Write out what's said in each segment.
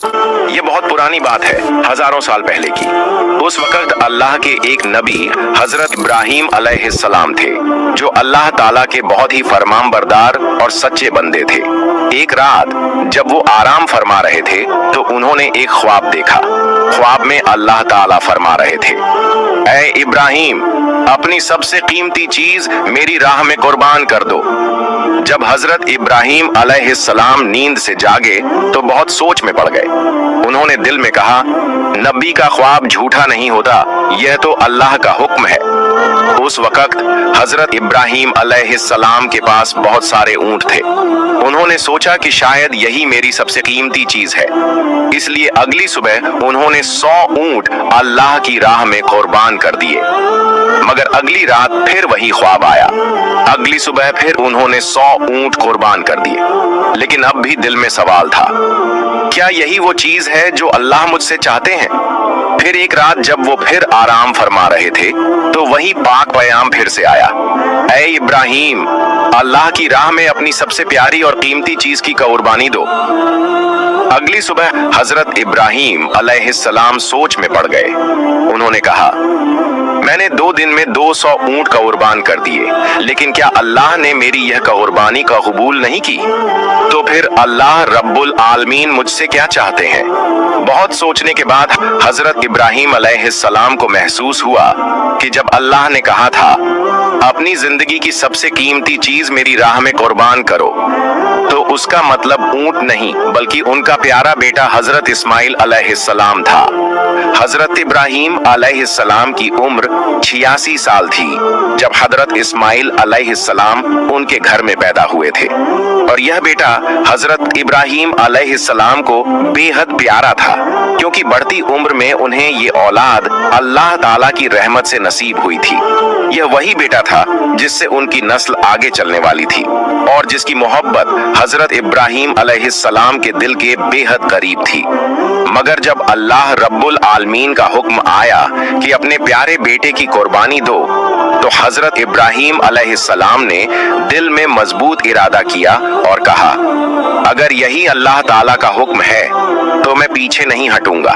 ये बहुत पुरानी बात है, हजारों साल पहले की। उस वक्त अल्लाह के एक नबी हजरत इब्राहिम अलैहिस्सलाम थे, जो अल्लाह ताला के बहुत ही फरमानबरदार और सच्चे बंदे थे। एक रात जब वो आराम फरमा रहे थे तो उन्होंने एक ख्वाब देखा। ख्वाब में अल्लाह ताला फरमा रहे थे, ऐ इब्राहिम, अपनी सबसे कीमती चीज मेरी राह में कुर्बान कर दो। जब हजरत इब्राहिम अलैहिस्सलाम नींद से जागे तो बहुत सोच में पड़ गए। उन्होंने दिल में कहा, नबी का ख्वाब झूठा नहीं होता, यह तो अल्लाह का हुक्म है। उस वक्त हजरत इब्राहिम अलैहिस्सलाम के पास बहुत सारे ऊंट थे। उन्होंने सोचा कि शायद यही मेरी सबसे कीमती चीज है, इसलिए अगली सुबह उन्होंने 100 ऊंट अल्लाह की राह में कुर्बान कर दिए। मगर अगली रात फिर वही ख्वाब आया। अगली सुबह फिर उन्होंने 100 ऊंट कुर्बान कर दिए। लेकिन अब भी दिल में सवाल था, क्या यही वो चीज है जो अल्लाह मुझसे चाहते हैं? फिर एक रात जब वो फिर आराम फरमा रहे थे तो वही पाक पैगाम फिर से आया, ऐ इब्राहिम, अल्लाह की राह में अपनी सबसे प्यारी और कीमती चीज की कुर्बानी दो। अगली सुबह हजरत इब्राहिम अलैहिस्सलाम सोच में पड़ गए। उन्होंने कहा, मैंने 2 दिन में 200 ऊंट कुर्बान कर दिए, लेकिन क्या अल्लाह ने मेरी यह कुर्बानी का कबूल नहीं की? तो फिर अल्लाह रब्बुल आलमीन मुझसे क्या चाहते हैं? बहुत सोचने के बाद हजरत इब्राहिम अलैहिस्सलाम को महसूस हुआ कि जब अल्लाह ने कहा था, अपनी जिंदगी की सबसे कीमती चीज मेरी राह में कुर्बान करो, तो उसका मतलब ऊंट नहीं बल्कि उनका प्यारा बेटा हजरत इस्माइल अलैहिस्सलाम था। हजरत इब्राहिम अलैहिस्सलाम की उम्र 86 साल थी जब हजरत इस्माइल अलैहिस्सलाम उनके घर में पैदा हुए थे, और यह बेटा हजरत इब्राहिम अलैहिस्सलाम को बेहद प्यारा था, क्योंकि बढ़ती उम्र में उन्हें ये औलाद अल्लाह ताला की रहमत से नसीब हुई थी। यह वही बेटा था जिससे उनकी नस्ल आगे चलने वाली थी और जिसकी मोहब्बत हजरत इब्राहिम अलैहिस्सलाम के दिल के बेहद करीब थी। मगर जब अल्लाह रब्बुल आलमीन का हुक्म आया कि अपने प्यारे बेटे की कुर्बानी दो, तो हजरत इब्राहिम अलैहिस्सलाम ने दिल में मजबूत इरादा किया और कहा, अगर यही अल्लाह ताला का हुक्म है तो मैं पीछे नहीं हटूंगा।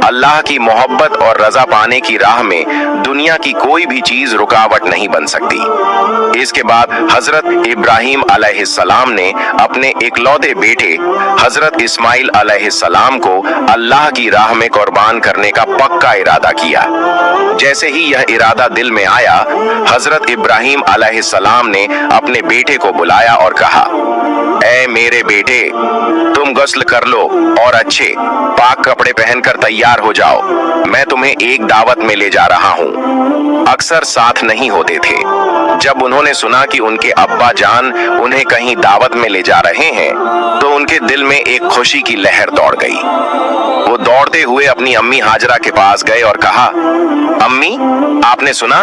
अल्लाह की मोहब्बत और रजा पाने की राह में दुनिया की कोई भी चीज रुकावट नहीं बन सकती। इसके बाद हजरत इब्राहिम अलैहिस्सलाम ने अपने इकलौते बेटे हजरत इस्माइल अलैहिस्सलाम को अल्लाह की राह में कुर्बान करने का पक्का इरादा किया। जैसे ही यह इरादा दिल में आया, हजरत इब्राहिम अलैहिस्सलाम ने अपने बेटे को बुलाया और कहा, ऐ मेरे बेटे, तुम गुस्ल कर लो और अच्छे पाक कपड़े पहनकर तैयार हो जाओ। मैं तुम्हें एक दावत में ले जा रहा हूँ। अक्सर साथ नहीं होते थे। जब उन्होंने सुना कि उनके अब्बा जान उन्हें कहीं दावत में ले जा रहे हैं, तो उनके दिल में एक खुशी की लहर दौड़ गई। वो दौड़ते हुए अपनी अम्मी हाजरा के पास गए और कहा, अम्मी, आपने सुना?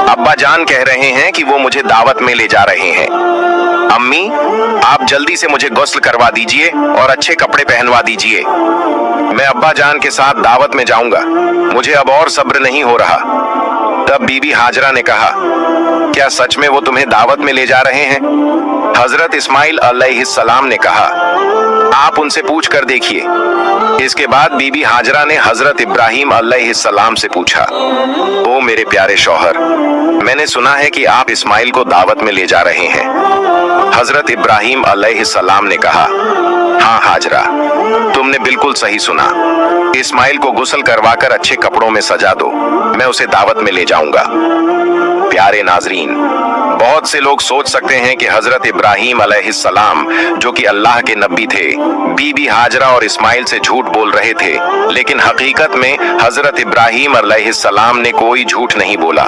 अब्बा जान कह रहे हैं कि वो मुझे दावत में ले जा रहे हैं। अम्मी, आप जल्दी से मुझे गुस्ल करवा दीजिए और अच्छे कपड़े पहनवा दीजिए। मैं अब्बा जान के साथ दावत में जाऊंगा, मुझे अब और सब्र नहीं हो रहा। तब बीबी हाजरा ने कहा, क्या सच में वो तुम्हें दावत में ले जा रहे हैं? हजरत इस्माइल अलैहिस्सलाम ने कहा, आप उनसे पूछ कर देखिए। इसके बाद बीबी हाजरा ने हजरत इब्राहिम अलैहिस्सलाम से पूछा, ओ मेरे प्यारे शौहर, मैंने सुना है कि आप इस्माइल को दावत में ले जा रहे हैं। हजरत इब्राहिम अलैहिस्सलाम ने कहा, हाँ हाजरा, तुमने बिल्कुल सही सुना। इस्माइल को गुस्ल करवाकर अच्छे कपड़ों में सजा दो, मैं उसे दावत में ले जाऊंगा। प्यारे नाजरीन, बहुत से लोग सोच सकते हैं कि हजरत इब्राहिम अलैहिस्सलाम, जो कि अल्लाह के नबी थे, बीबी हाजरा और इस्माइल से झूठ बोल रहे थे, लेकिन हकीकत में हजरत इब्राहिम अलैहिस्सलाम ने कोई झूठ नहीं बोला।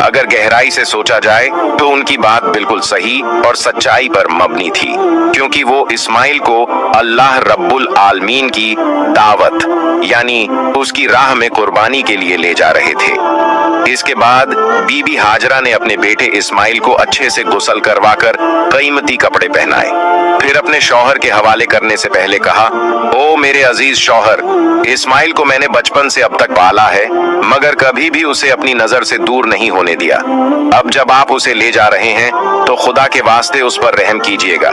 अगर गहराई से सोचा जाए तो उनकी बात बिल्कुल सही और सच्चाई पर मबनी थी, क्योंकि वो इस्माइल को अल्लाह रब्बुल आलमीन की दावत यानी उसकी राह में कुर्बानी के लिए ले जा रहे थे। इसके बाद बीबी हाजरा ने अपने बेटे इस्माइल को अच्छे से गुस्ल करवाकर कीमती कपड़े पहनाए। फिर अपने शौहर के हवाले करने से पहले कहा, ओ मेरे अजीज शौहर, इस्माइल को मैंने बचपन से अब तक पाला है, मगर कभी भी उसे अपनी नजर से दूर नहीं होने दिया। अब जब आप उसे ले जा रहे हैं तो खुदा के वास्ते उस पर रहम कीजिएगा।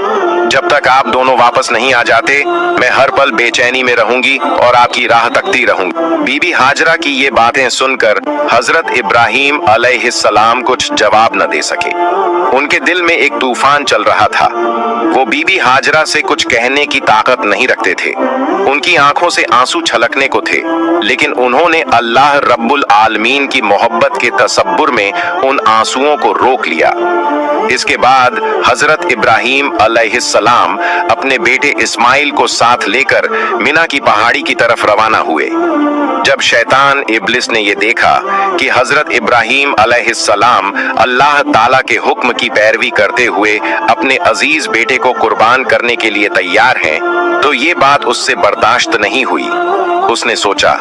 जब तक आप दोनों वापस नहीं आ जाते मैं हर पल बेचैनी में रहूंगी और आपकी राह तकती रहूंगी। बीबी हाजरा की ये बातें सुनकर हजरत इब्राहिम अलैहिस्सलाम कुछ जवाब न दे सके। उनके दिल में एक तूफान चल रहा था। वो बीबी हाजरा से कुछ कहने की ताकत नहीं रखते थे। उनकी आंखों से आंसू छलकने को थे, लेकिन उन्होंने अल्लाह रब्बुल आलमीन की मोहब्बत के तसब्बुर में उन आंसुओं को रोक लिया। इसके बाद हजरत इब्राहिम अलैहिस्सलाम अपने बेटे इस्माइल को साथ लेकर मिना की पहाड़ी की तरफ रवाना हुए। जब शैतान इब्लिस ने ये देखा कि हजरत इब्राहिम अलैहिस्सलाम अल्लाह ताला के हुक्म की पैरवी करते हुए अपने अजीज बेटे को कुर्बान करने के लिए तैयार हैं, तो ये बात उससे बर्दाश्त नहीं हुई। उसने सोचा,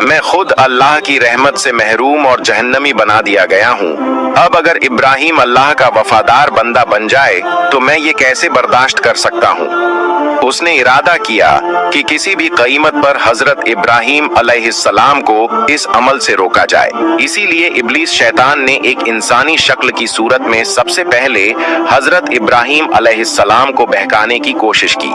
मैं खुद अल्लाह की रहमत से महरूम और जहन्नमी बना दिया गया हूँ। अब अगर इब्राहिम अल्लाह का वफादार बंदा बन जाए तो मैं ये कैसे बर्दाश्त कर सकता हूँ। उसने इरादा किया कि किसी भी कीमत पर हजरत इब्राहिम अलैहिस्सलाम को इस अमल से रोका जाए। इसीलिए इब्लीस शैतान ने एक इंसानी शक्ल की सूरत में सबसे पहले हजरत इब्राहिम अलैहिस्सलाम को बहकाने की कोशिश की।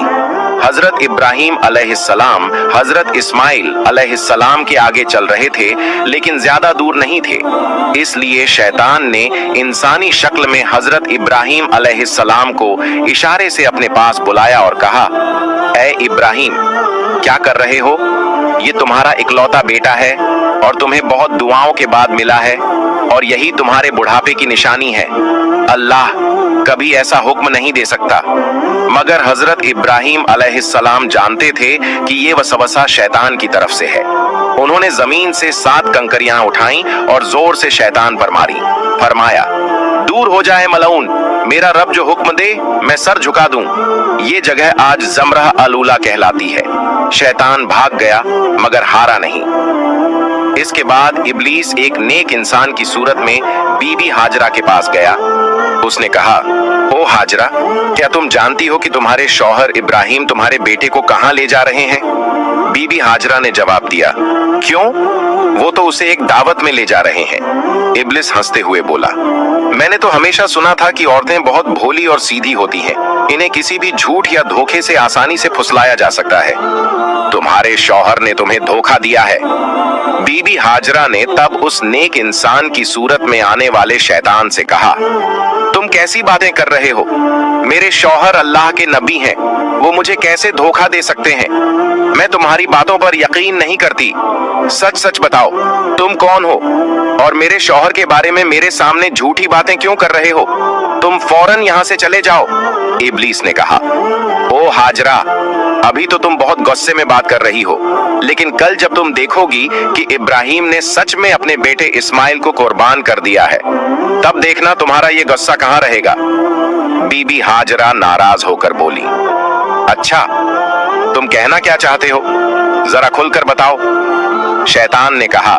हजरत इब्राहिम अलैहिस्सलाम हजरत इस्माइल अलैहिस्सलाम के आगे चल रहे थे, लेकिन ज्यादा दूर नहीं थे। इसलिए शैतान ने इंसानी शक्ल में हजरत इब्राहिम अलैहिस्सलाम को इशारे से अपने पास बुलाया और कहा, ऐ इब्राहिम, क्या कर रहे हो? ये तुम्हारा इकलौता बेटा है और तुम्हें बहुत दुआओं के बाद मिला है, और यही तुम्हारे बुढ़ापे की निशानी है। अल्लाह कभी ऐसा हुक्म नहीं दे सकता। मगर हजरत इब्राहिम अलैहिस्सलाम जानते थे कि ये वसवसा शैतान की तरफ से है। उन्होंने जमीन से 7 कंकरियां उठाई और जोर से शैतान पर मारी। फरमाया, दूर हो जाए मलऊन, मेरा रब जो हुक्म दे मैं सर झुका दूं। ये जगह आज जमरह अलूला कहलाती है। शैतान भाग गया मगर हारा नहीं। इसके बाद इब्लीस एक नेक इंसान की सूरत में बीबी हाजरा के पास गया। उसने कहा, ओ हाजरा, क्या तुम जानती हो कि तुम्हारे शौहर इब्राहिम तुम्हारे बेटे को कहां ले जा रहे हैं? बीबी हाजरा ने जवाब दिया, क्यों? वो तो उसे एक दावत में ले जा रहे हैं। इब्लिस हंसते हुए बोला, मैंने तो हमेशा सुना था कि औरतें बहुत भोली और सीधी होती हैं। इन्हें किसी भी झूठ या धोखे से आसानी से फुसलाया जा सकता है। तुम्हारे शौहर ने तुम्हें धोखा दिया है। बीबी हाजरा ने तब उस नेक इंसान की सूरत में आने वाले शैतान से कहा, तुम कैसी बातें कर रहे हो? मेरे शौहर अल्लाह के नबी हैं, वो मुझे कैसे धोखा दे सकते हैं? मैं तुम्हारी बातों पर यकीन नहीं करती। सच सच बताओ, तुम कौन हो और मेरे शौहर के बारे में मेरे सामने झूठी बातें क्यों कर रहे हो? तुम फौरन यहाँ से चले जाओ। इब्लीस ने कहा, ओ हाजरा, अभी तो तुम बहुत गुस्से में बात कर रही हो, लेकिन कल जब तुम देखोगी कि इब्राहिम ने सच में अपने बेटे इस्माइल को कुर्बान कर दिया है, तब देखना तुम्हारा ये गुस्सा कहाँ रहेगा। बीबी हाजरा नाराज होकर बोली, अच्छा, तुम कहना क्या चाहते हो? जरा खुलकर बताओ। शैतान ने कहा,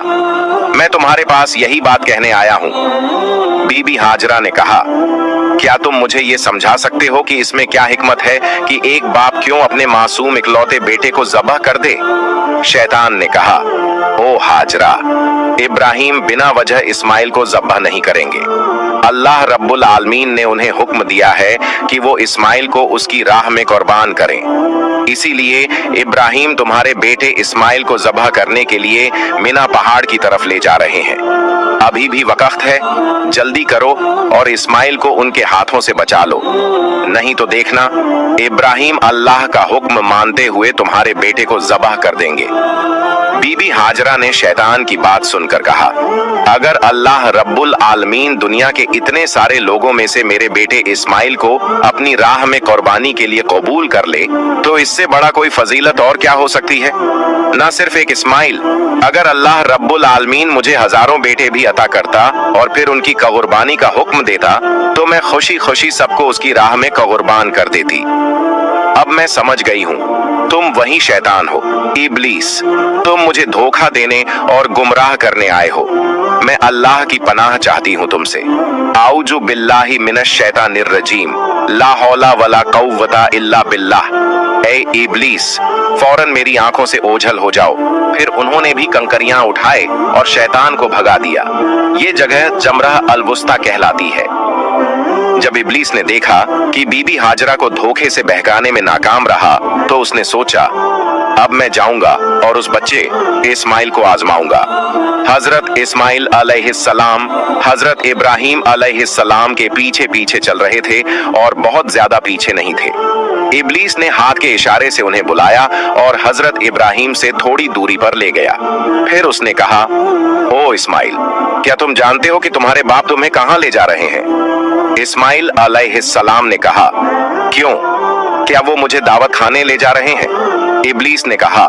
मैं तुम्हारे पास यही बात कहने आया हूँ। बीबी हाजरा ने कहा, क्या तुम मुझे ये समझा सकते हो कि इसमें क्या हिकमत है कि एक बाप क्यों अपने मासूम इकलौते बेटे को ज़बह कर दे? शैतान ने कहा, ओ हाजरा, इब्राहिम बिना वजह इस्माइल को ज़बह नहीं करेंगे। अल्लाह रब्बुल आलमीन ने उन्हें हुक्म दिया है कि वो इस्माइल को उसकी राह में कुर्बान करें। इसीलिए इब्राहिम तुम्हारे बेटे इस्माइल को ज़बह करने के लिए मिना पहाड़ की तरफ ले जा रहे हैं। अभी भी वक्त है, जल्दी करो और इस्माइल को उनके हाथों से बचा लो, नहीं तो देखना इब्राहिम अल्लाह का हुक्म मानते हुए तुम्हारे बेटे को ज़बह कर देंगे। बीबी हाजरा ने शैतान की बात सुनकर कहा, अगर अल्लाह रब्बुल आलमीन दुनिया के इतने सारे लोगों में से मेरे बेटे इस्माइल को अपनी राह में कुर्बानी के लिए कबूल कर ले, तो इससे बड़ा कोई फजीलत और क्या हो सकती है? ना सिर्फ एक इस्माइल, अगर अल्लाह रब्बुल आलमीन मुझे हजारों बेटे भी अता करता और फिर उनकी कुर्बानी का हुक्म देता, तो मैं खुशी खुशी सबको उसकी राह में कुर्बान कर देती। अब मैं समझ गई हूँ, तुम वही शैतान हो, इब्लीस। तुम मुझे धोखा देने और गुमराह करने आए हो। मैं अल्लाह की पनाह चाहती हूँ तुमसे। आऊजु बिल्लाहि मिनश शैतानिर रजीम, ला हौला वला कव्वता इल्ला बिल्लाह। ए इब्लीस, फौरन मेरी आंखों से ओझल हो जाओ। फिर उन्होंने भी कंकरियां उठाए और शैतान को भगा दिया। ये जगह जमरह अल वुस्ता कहलाती है। जब इब्लीस ने देखा कि बीबी हाजरा को धोखे से बहकाने में नाकाम रहा तो उसने सोचा, अब मैं जाऊंगा और उस बच्चे इस्माइल को आजमाऊंगा। हजरत इस्माइल अलैहिस्सलाम हजरत इब्राहिम अलैहिस्सलाम के पीछे पीछे चल रहे थे और बहुत ज्यादा पीछे नहीं थे। इब्लीस ने हाथ के इशारे से उन्हें बुलाया और हजरत इब्राहिम से थोड़ी दूरी पर ले गया। फिर उसने कहा, ओ इस्माइल, क्या तुम जानते हो कि तुम्हारे बाप तुम्हें कहां ले जा रहे हैं? इस्माइल अलैहिस्सलाम ने कहा, क्यों, क्या वो मुझे दावत खाने ले जा रहे हैं? इब्लीस ने कहा,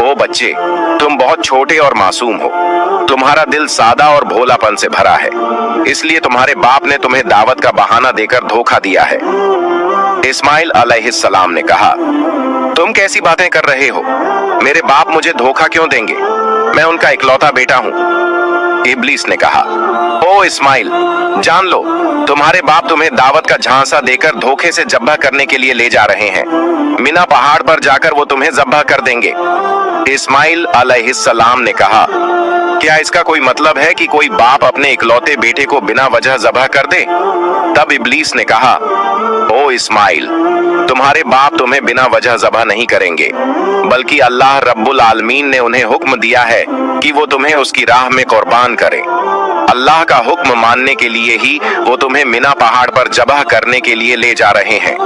ओ बच्चे, तुम बहुत छोटे और मासूम हो, तुम्हारा दिल सादा और भोलापन से भरा है, इसलिए तुम्हारे बाप ने तुम्हें दावत का बहाना देकर धोखा दिया है। इस्माइल अलैहिस्सलाम ने कहा, तुम कैसी बातें कर रहे हो? मेरे बाप मुझे धोखा क्यों देंगे? मैं उनका इकलौता बेटा हूँ। इब्लीस ने कहा, ओ इस्माइल, जान लो, तुम्हारे बाप तुम्हें दावत का झांसा देकर धोखे से जब्बा करने के लिए ले जा रहे हैं। मिना पहाड़ पर जाकर वो तुम्हें जब्बा कर देंगे। इस्माइल अलैहिस्सलाम ने कहा, क्या इसका कोई मतलब है कि कोई बाप अपने इकलौते बेटे को बिना वजह जब्हा कर दे? तब इब्लीस ने कहा, ओ इस्माइल, तुम्हारे बाप तुम्हें बिना वजह जब्हा नहीं करेंगे, बल्कि अल्लाह रब्बुल आलमीन ने उन्हें हुक्म दिया है कि वो तुम्हें उसकी राह में कुर्बान करें। अल्लाह का हुक्म मानने के लिए ही वो तुम्हें मिना पहाड़ पर जबह करने के लिए ले जा रहे हैं।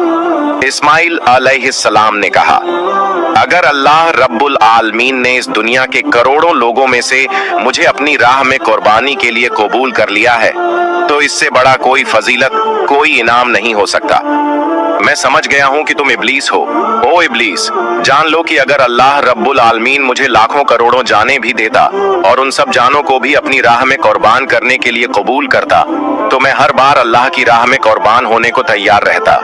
इस्माइल अलैहिस्सलाम ने कहा, अगर अल्लाह रब्बुल आलमीन ने इस दुनिया के करोड़ों लोगों में से मुझे अपनी राह में कुर्बानी के लिए कबूल कर लिया है, तो इससे बड़ा कोई फजीलत, कोई इनाम नहीं हो सकता। मैं समझ गया हूं कि तुम इब्लीस हो। ओ इब्लीस, जान लो कि अगर अल्लाह रब्बुल आलमीन मुझे लाखों करोड़ों जानें भी देता और उन सब जानों को भी अपनी राह में कुर्बान करने के लिए कबूल करता, तो मैं हर बार अल्लाह की राह में कुर्बान होने को तैयार रहता।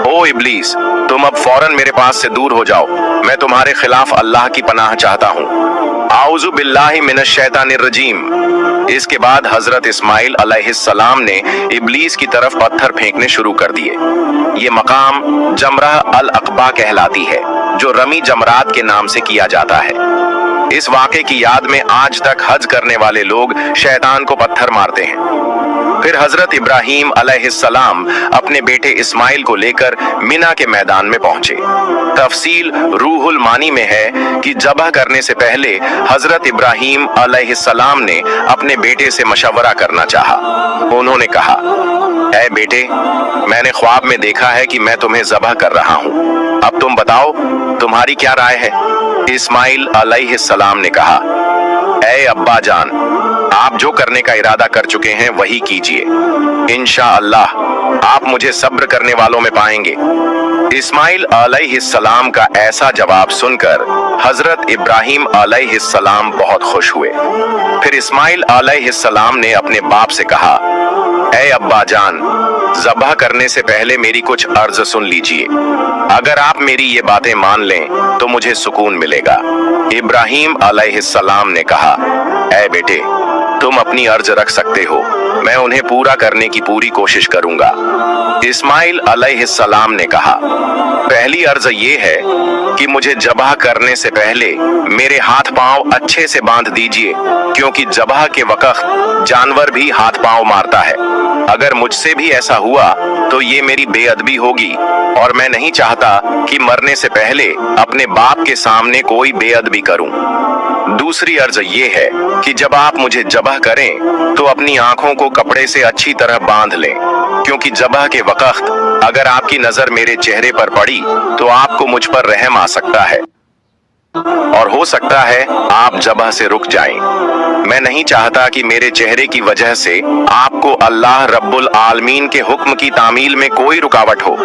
ओ इब्लीस, तुम अब फौरन मेरे पास से दूर हो जाओ, मैं तुम्हारे खिलाफ अल्लाह की पनाह चाहता हूँ। आऊज़ु बिल्लाहि मिनश शैतानिर रजीम। इसके बाद हजरत इस्माइल अलैहिस्सलाम ने इब्लीस की तरफ पत्थर फेंकने शुरू कर दिए। ये मकाम जमराह अल अक़बा कहलाती है, जो रमी जमरात के नाम से किया जाता है। इस वाक़े की याद में आज तक हज करने वाले लोग शैतान को पत्थर मारते हैं। फिर हजरत इब्राहिम अलैहिस्सलाम अपने बेटे इस्माइल को लेकर मिना के मैदान में पहुंचे। तफसील रूहुल मानी में है कि जबह करने से पहले हजरत इब्राहिम अलैहिस्सलाम ने अपने बेटे से मशवरा करना चाहा। उन्होंने कहा, ऐ बेटे, मैंने ख्वाब में देखा है कि मैं तुम्हें जबह कर रहा हूँ, अब तुम बताओ तुम्हारी क्या राय है? इस्माइल अलैहिस्सलाम ने कहा, ऐ अब्बा जान, आप जो करने का इरादा कर चुके हैं वही कीजिए, इंशाअल्लाह आप मुझे सब्र करने वालों में पाएंगे। इस्माइल अलैहिस्सलाम का ऐसा जवाब सुनकर हजरत इब्राहिम अलैहिस्सलाम बहुत खुश हुए। फिर इस्माइल अलैहिस्सलाम ने अपने बाप से कहा, ऐ अब्बा जान, ज़बह करने से पहले मेरी कुछ अर्ज सुन लीजिए। अगर आप मेरी ये बातें मान लें तो मुझे सुकून मिलेगा। इब्राहिम अलैहिस्सलाम ने कहा, ऐ बेटे, तुम अपनी अर्ज रख सकते हो, मैं उन्हें पूरा करने की पूरी कोशिश करूंगा। इस्माइल अलैहिस्सलाम ने कहा, पहली अर्ज ये है कि मुझे जबह करने से पहले मेरे हाथ पांव अच्छे से बांध दीजिए, क्योंकि जबह के वक्त जानवर भी हाथ पांव मारता है। अगर मुझसे भी ऐसा हुआ तो ये मेरी बेअदबी होगी और मैं नहीं चाहता कि मरने से पहले अपने बाप के सामने कोई बेअदबी करूं। दूसरी अर्ज ये है कि जब आप मुझे जबह करें तो अपनी आंखों को कपड़े से अच्छी तरह बांध लें, क्योंकि जबह के वक्त अगर आपकी नजर मेरे चेहरे पर पड़ी तो आपको मुझ पर रहम आ सकता है और हो सकता है आप जबह से रुक जाएं। मैं नहीं चाहता कि मेरे चेहरे की वजह से आपको अल्लाह रब्बुल आलमीन के हुक्म की तामील में कोई रुकावट हो।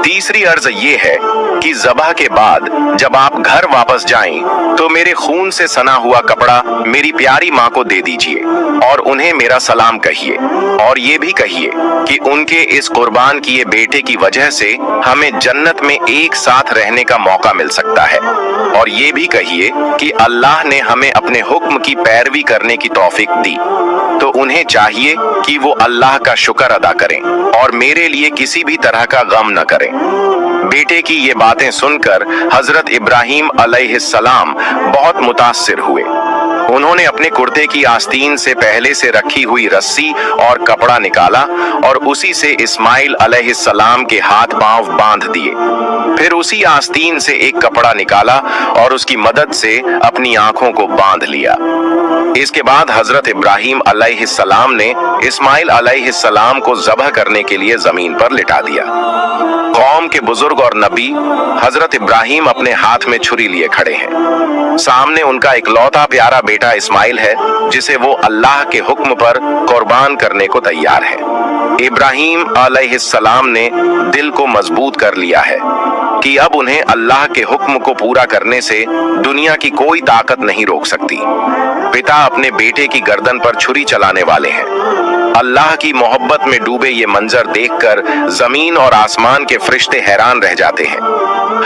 तीसरी अर्ज ये है कि ज़बह के बाद जब आप घर वापस जाएं तो मेरे खून से सना हुआ कपड़ा मेरी प्यारी माँ को दे दीजिए और उन्हें मेरा सलाम कहिए, और ये भी कहिए कि उनके इस कुर्बान किए बेटे की वजह से हमें जन्नत में एक साथ रहने का मौका मिल सकता है, और ये भी कहिए कि अल्लाह ने हमें अपने हुक्म की पैरवी करने की तौफीक दी, तो उन्हें चाहिए कि वो अल्लाह का शुक्र अदा करें और मेरे लिए किसी भी तरह का गम न करें। बेटे की ये बातें सुनकर हजरत इब्राहिम अलैहिस्सलाम बहुत मुतासिर हुए। उन्होंने अपने कुर्ते की आस्तीन से पहले से रखी हुई रस्सी और कपड़ा निकाला और उसी से इस्माइल अलैहिस्सलाम के हाथ पांव बांध दिए। फिर उसी आस्तीन से एक कपड़ा निकाला और उसकी मदद से अपनी आंखों को बांध लिया। इसके बाद हजरत इब्राहिम अलैहिस्सलाम ने इस्माइल अलैहिस्सलाम को ज़ब्ह करने के लिए जमीन पर लिटा दिया। कौम के बुजुर्ग और नबी हजरत इब्राहिम अपने हाथ में छुरी लिए खड़े हैं। सामने उनका इकलौता प्यारा बेटा इस्माइल है, जिसे वो अल्लाह के हुक्म पर कुर्बान करने को तैयार है। इब्राहिम अलैहिस्सलाम ने दिल को मजबूत कर लिया है कि अब उन्हें अल्लाह के हुक्म को पूरा करने से दुनिया की कोई ताकत नहीं रोक सकती। पिता अपने बेटे की गर्दन पर छुरी चलाने वाले हैं। अल्लाह की मोहब्बत में डूबे ये मंजर देखकर जमीन और आसमान के फरिश्ते हैरान रह जाते हैं।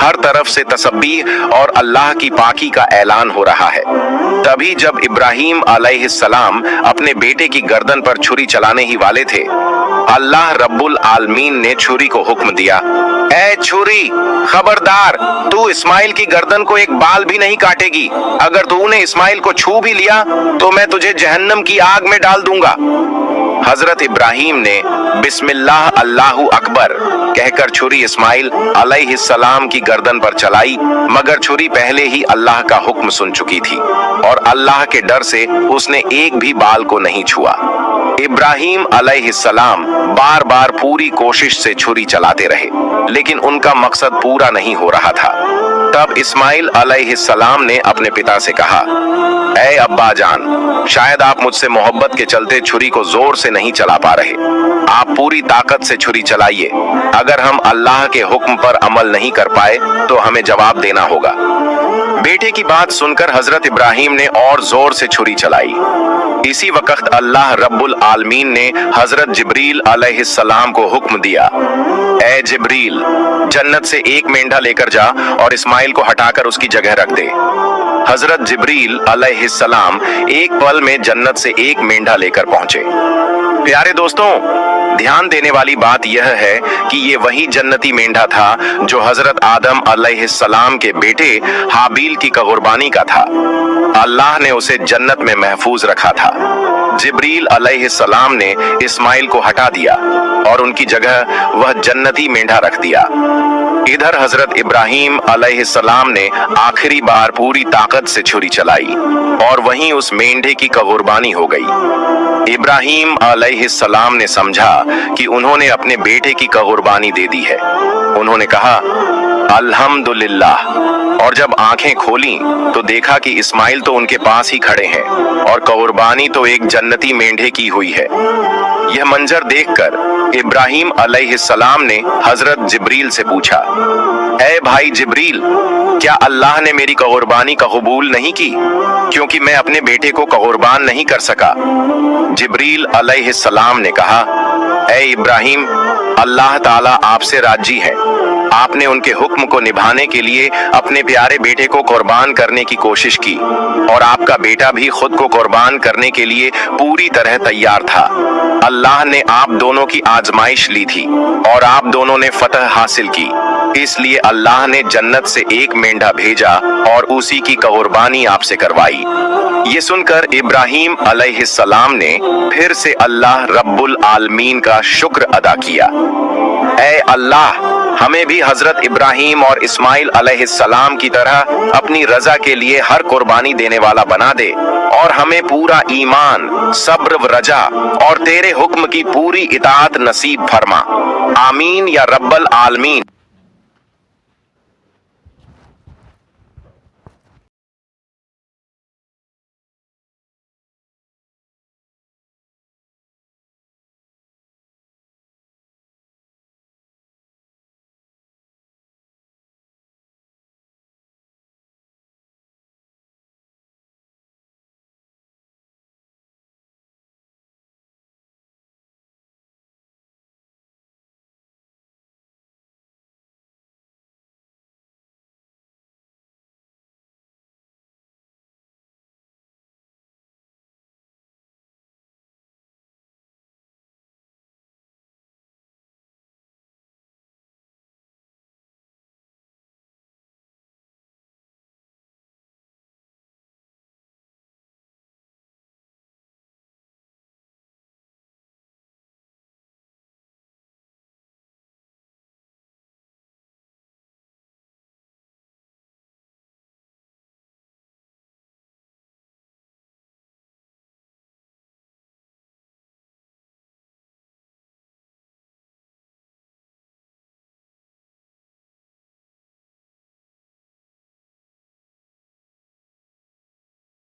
हर तरफ से तसब्बीह और अल्लाह की पाकी का ऐलान हो रहा है। तभी जब इब्राहिम अलैहिस्सलाम अपने बेटे की गर्दन पर छुरी चलाने ही वाले थे, अल्लाह रब्बुल आलमीन ने छुरी को हुक्म दिया, ए छुरी, खबरदार, तू इस्माइल की गर्दन को एक बाल भी नहीं काटेगी। अगर तूने इस्माइल को छू भी लिया तो मैं तुझे जहन्नम की आग में डाल दूंगा। हजरत इब्राहिम ने बिस्मिल्लाह अल्लाहु अकबर कहकर छुरी इस्माइल अलैहिस्सलाम की गर्दन पर चलाई, मगर छुरी पहले ही अल्लाह का हुक्म सुन चुकी थी और अल्लाह के डर से उसने एक भी बाल को नहीं छुआ। इब्राहिम अलैहिस्सलाम बार बार पूरी कोशिश से छुरी चलाते रहे, लेकिन उनका मकसद पूरा नहीं हो रहा था। तब इस्माइल अलैहिस्सलाम ने अपने पिता से कहा, ऐ अब्बा जान, शायद आप मुझसे मोहब्बत के चलते छुरी को जोर से नहीं चला पा रहे। आप पूरी ताकत से छुरी चलाइए। अगर हम अल्लाह के हुक्म पर अमल नहीं कर पाए तो हमें जवाब देना होगा। बेटे की बात सुनकर हजरत इब्राहिम ने और जोर से छुरी चलाई। इसी वक्त अल्लाह रब्बुल आलमीन ने हजरत जिब्रील अलैहिस्सलाम को हुक्म दिया, ए जिब्रील, जन्नत से एक मेंढा लेकर जा और इस्माइल को हटाकर उसकी जगह रख दे। हजरत जिब्रील अलैहिस्सलाम एक पल में जन्नत से एक मेंढा लेकर पहुंचे। प्यारे दोस्तों, ध्यान देने वाली बात यह है कि ये वही जन्नती मेंढा था जो हजरत आदम अलैहिस्सलाम के बेटे हाबील की कुर्बानी का था। अल्लाह ने उसे जन्नत में महफूज रखा था। जिब्रील अलैहिस्सलाम ने इस्माइल को हटा दिया और उनकी जगह वह जन्नती मेंढा रख दिया। इधर हजरत इब्राहिम अलैहिस्सलाम ने आखिरी बार पूरी ताकत से छुरी चलाई और वहीं उस मेंढे की कुर्बानी हो गई। इब्राहिम अलैहिस्सलाम ने समझा कि उन्होंने अपने बेटे की कुर्बानी दे दी है। उन्होंने कहा, अल्हम्दुलिल्लाह, और जब आंखें खोली तो देखा कि इस्माइल तो उनके पास ही खड़े हैं और कुर्बानी तो एक जन्नती मेंढे की हुई है। यह मंजर देखकर इब्राहिम अलैहिस्सलाम ने हजरत जिब्रील से पूछा, ऐ भाई जिब्रील, क्या अल्लाह ने मेरी कुर्बानी कबूल नहीं की, क्योंकि मैं अपने बेटे को कुर्बान नहीं कर सका? जिब्रील अलैहिस्सलाम ने कहा, ऐ इब्राहिम, अल्लाह ताला आपसे राजी है। आपने उनके हुक्म को निभाने के लिए अपने प्यारे बेटे को कुर्बान करने की कोशिश की और आपका बेटा भी खुद को कुर्बान करने के लिए पूरी तरह तैयार था। अल्लाह ने आप दोनों की आजमाइश ली थी और आप दोनों ने फतह हासिल की, इसलिए अल्लाह ने जन्नत से एक मेंढा भेजा और उसी की कुर्बानी आपसे करवाई। ये सुनकर इब्राहिम अलैहिस्सलाम ने फिर से अल्लाह रब्बुल आलमीन का शुक्र अदा किया। ऐ अल्लाह, हमें भी हजरत इब्राहिम और इस्माइल अलैहिस्सलाम की तरह अपनी रजा के लिए हर कुर्बानी देने वाला बना दे और हमें पूरा ईमान, सब्र व रजा और तेरे हुक्म की पूरी इताअत नसीब फरमा। आमीन या रब्बल आलमीन।